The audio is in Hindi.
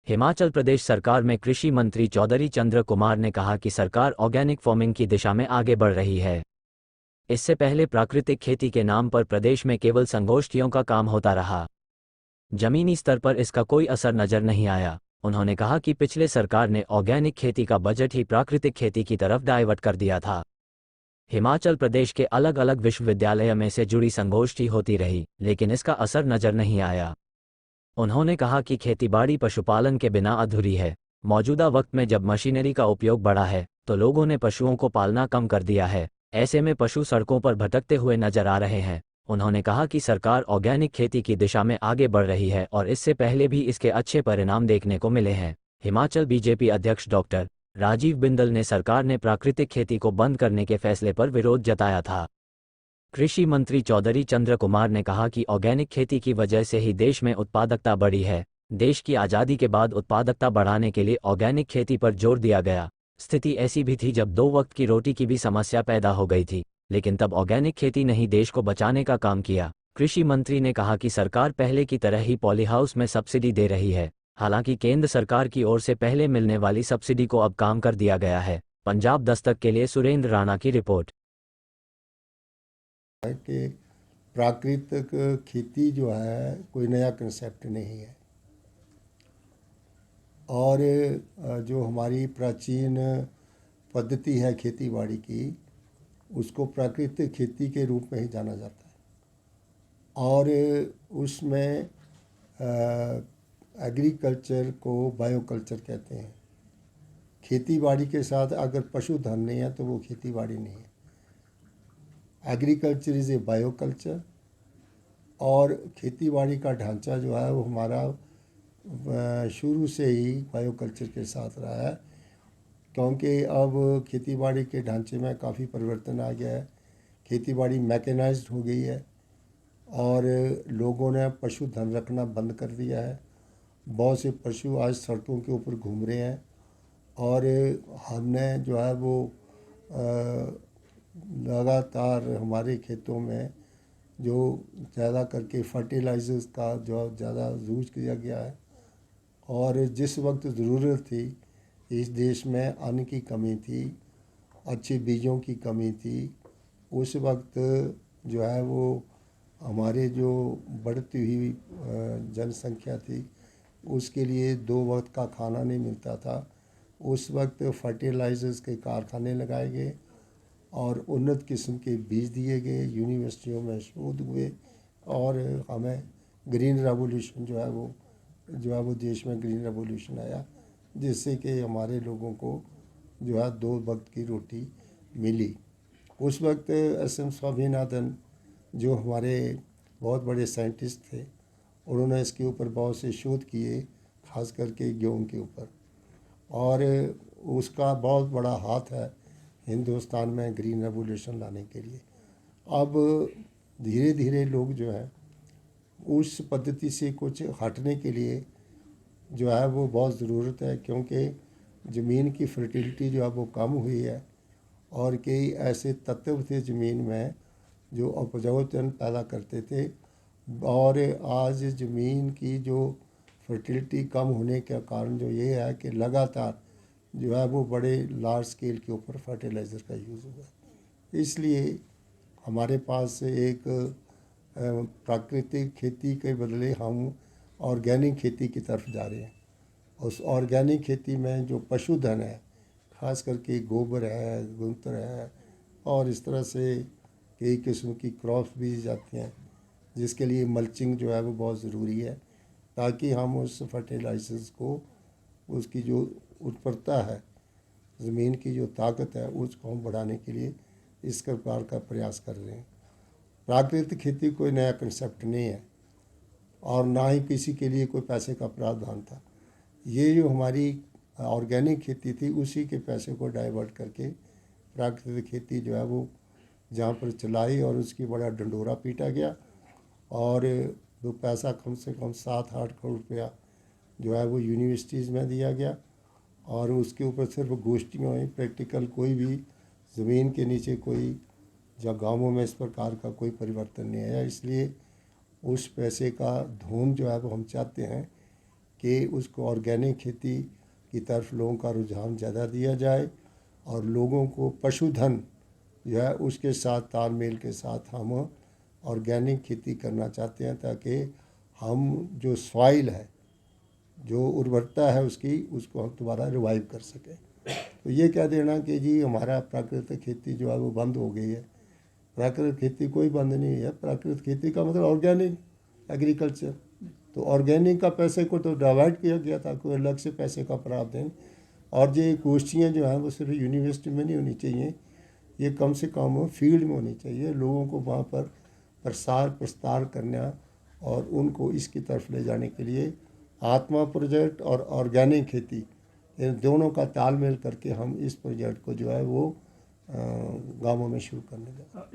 हिमाचल प्रदेश सरकार में कृषि मंत्री चौधरी चंद्र कुमार ने कहा कि सरकार ऑर्गेनिक फार्मिंग की दिशा में आगे बढ़ रही है। इससे पहले प्राकृतिक खेती के नाम पर प्रदेश में केवल संगोष्ठियों का काम होता रहा। जमीनी स्तर पर इसका कोई असर नजर नहीं आया। उन्होंने कहा कि पिछले सरकार ने ऑर्गेनिक खेती का बजट ही प्राकृतिक खेती की तरफ डाइवर्ट कर दिया था। हिमाचल प्रदेश के अलग अलग विश्वविद्यालय में से जुड़ी संगोष्ठी होती रही, लेकिन इसका असर नजर नहीं आया। उन्होंने कहा कि खेतीबाड़ी पशुपालन के बिना अधूरी है। मौजूदा वक्त में जब मशीनरी का उपयोग बढ़ा है, तो लोगों ने पशुओं को पालना कम कर दिया है। ऐसे में पशु सड़कों पर भटकते हुए नजर आ रहे हैं। उन्होंने कहा कि सरकार ऑर्गेनिक खेती की दिशा में आगे बढ़ रही है और इससे पहले भी इसके अच्छे परिणाम देखने को मिले हैं। हिमाचल बीजेपी अध्यक्ष डॉक्टर राजीव बिंदल ने सरकार ने प्राकृतिक खेती को बंद करने के फैसले पर विरोध जताया था। कृषि मंत्री चौधरी चंद्र कुमार ने कहा कि ऑर्गेनिक खेती की वजह से ही देश में उत्पादकता बढ़ी है। देश की आज़ादी के बाद उत्पादकता बढ़ाने के लिए ऑर्गेनिक खेती पर जोर दिया गया। स्थिति ऐसी भी थी जब 2 वक्त की रोटी की भी समस्या पैदा हो गई थी, लेकिन तब ऑर्गेनिक खेती ने ही देश को बचाने का काम किया। कृषि मंत्री ने कहा कि सरकार पहले की तरह ही पॉली हाउस में सब्सिडी दे रही है। हालांकि केंद्र सरकार की ओर से पहले मिलने वाली सब्सिडी को अब काम कर दिया गया है। पंजाब दस्तक के लिए सुरेंद्र राणा की रिपोर्ट। कि प्राकृतिक खेती जो है कोई नया कंसेप्ट नहीं है, और जो हमारी प्राचीन पद्धति है खेती बाड़ी की, उसको प्राकृतिक खेती के रूप में ही जाना जाता है। और उसमें एग्रीकल्चर को बायोकल्चर कहते हैं। खेती बाड़ी के साथ अगर पशुधन नहीं है तो वो खेती बाड़ी नहीं है। Agriculture is a bioculture. और खेती बाड़ी का ढांचा जो है वो हमारा शुरू से ही बायोकल्चर के साथ रहा है, क्योंकि अब खेती बाड़ी के ढांचे में काफ़ी परिवर्तन आ गया है। खेती बाड़ी मैकेनाइज्ड हो गई है और लोगों ने पशुधन रखना बंद कर दिया है। बहुत से पशु आज सड़कों के ऊपर घूम रहे हैं, और हमने जो है वो लगातार हमारे खेतों में जो ज़्यादा करके फर्टिलाइज़र्स का जो ज़्यादा यूज किया गया है, और जिस वक्त ज़रूरत थी इस देश में अन्न की कमी थी, अच्छे बीजों की कमी थी, उस वक्त जो है वो हमारे जो बढ़ती हुई जनसंख्या थी उसके लिए 2 वक्त का खाना नहीं मिलता था। उस वक्त फर्टिलाइज़र्स के कारखाने लगाए गए और उन्नत किस्म के बीज दिए गए, यूनिवर्सिटियों में शोध हुए, और हमें ग्रीन रेवोल्यूशन जो है वो देश में ग्रीन रेवोल्यूशन आया, जिससे कि हमारे लोगों को जो है 2 वक्त की रोटी मिली। उस वक्त एस.एम. स्वामीनाथन जो हमारे बहुत बड़े साइंटिस्ट थे, उन्होंने इसके ऊपर बहुत से शोध किए, खास करके गेहूं के ऊपर, और उसका बहुत बड़ा हाथ है हिंदुस्तान में ग्रीन रेवोल्यूशन लाने के लिए। अब धीरे धीरे लोग जो है उस पद्धति से कुछ हटने के लिए जो है वो बहुत ज़रूरत है, क्योंकि ज़मीन की फर्टिलिटी जो है वो कम हुई है, और कई ऐसे तत्व थे ज़मीन में जो उपजाऊपन पैदा करते थे, और आज ज़मीन की जो फर्टिलिटी कम होने के कारण जो ये है कि लगातार जो है वो बड़े लार्ज स्केल के ऊपर फर्टिलाइज़र का यूज़ हुआ है। इसलिए हमारे पास एक प्राकृतिक खेती के बदले हम ऑर्गेनिक खेती की तरफ जा रहे हैं। उस ऑर्गेनिक खेती में जो पशुधन है, खास करके गोबर है, गूंत्र है, और इस तरह से कई किस्म की क्रॉप्स भी जाती हैं, जिसके लिए मल्चिंग जो है वो बहुत ज़रूरी है, ताकि हम उस फर्टिलाइजर्स को, उसकी जो उत्परता है, ज़मीन की जो ताकत है, उसको हम बढ़ाने के लिए इस प्रकार का प्रयास कर रहे हैं। प्राकृतिक खेती कोई नया कंसेप्ट नहीं है, और ना ही किसी के लिए कोई पैसे का प्रावधान था। ये जो हमारी ऑर्गेनिक खेती थी, उसी के पैसे को डाइवर्ट करके प्राकृतिक खेती जो है वो जहाँ पर चलाई, और उसकी बड़ा डंडोरा पीटा गया, और वो पैसा कम से कम 7-8 करोड़ रुपया जो है वो यूनिवर्सिटीज़ में दिया गया, और उसके ऊपर सिर्फ गोष्ठियाँ हुई, प्रैक्टिकल कोई भी ज़मीन के नीचे कोई या गाँवों में इस प्रकार का कोई परिवर्तन नहीं आया। इसलिए उस पैसे का धूम जो है वो हम चाहते हैं कि उसको ऑर्गेनिक खेती की तरफ लोगों का रुझान ज़्यादा दिया जाए और लोगों को पशुधन जो है उसके साथ तालमेल के साथ हम ऑर्गेनिक खेती करना चाहते हैं, ताकि हम जो सॉइल है, जो उर्वरता है उसको हम दोबारा रिवाइव कर सकें। तो ये कह देना कि जी हमारा प्राकृतिक खेती जो है वो बंद हो गई है, प्राकृतिक खेती कोई बंद नहीं है। प्राकृतिक खेती का मतलब ऑर्गेनिक एग्रीकल्चर। तो ऑर्गेनिक का पैसे को तो डिवाइड किया गया था, कोई अलग से पैसे का प्रावधान। और ये गोष्ठियाँ जो हैं वो सिर्फ यूनिवर्सिटी में नहीं होनी चाहिए, ये कम से कम फील्ड में होनी चाहिए। लोगों को वहाँ पर प्रसार प्रस्तार करना और उनको इसकी तरफ ले जाने के लिए आत्मा प्रोजेक्ट और ऑर्गेनिक खेती, इन दोनों का तालमेल करके हम इस प्रोजेक्ट को जो है वो गाँवों में शुरू करने जा रहे हैं।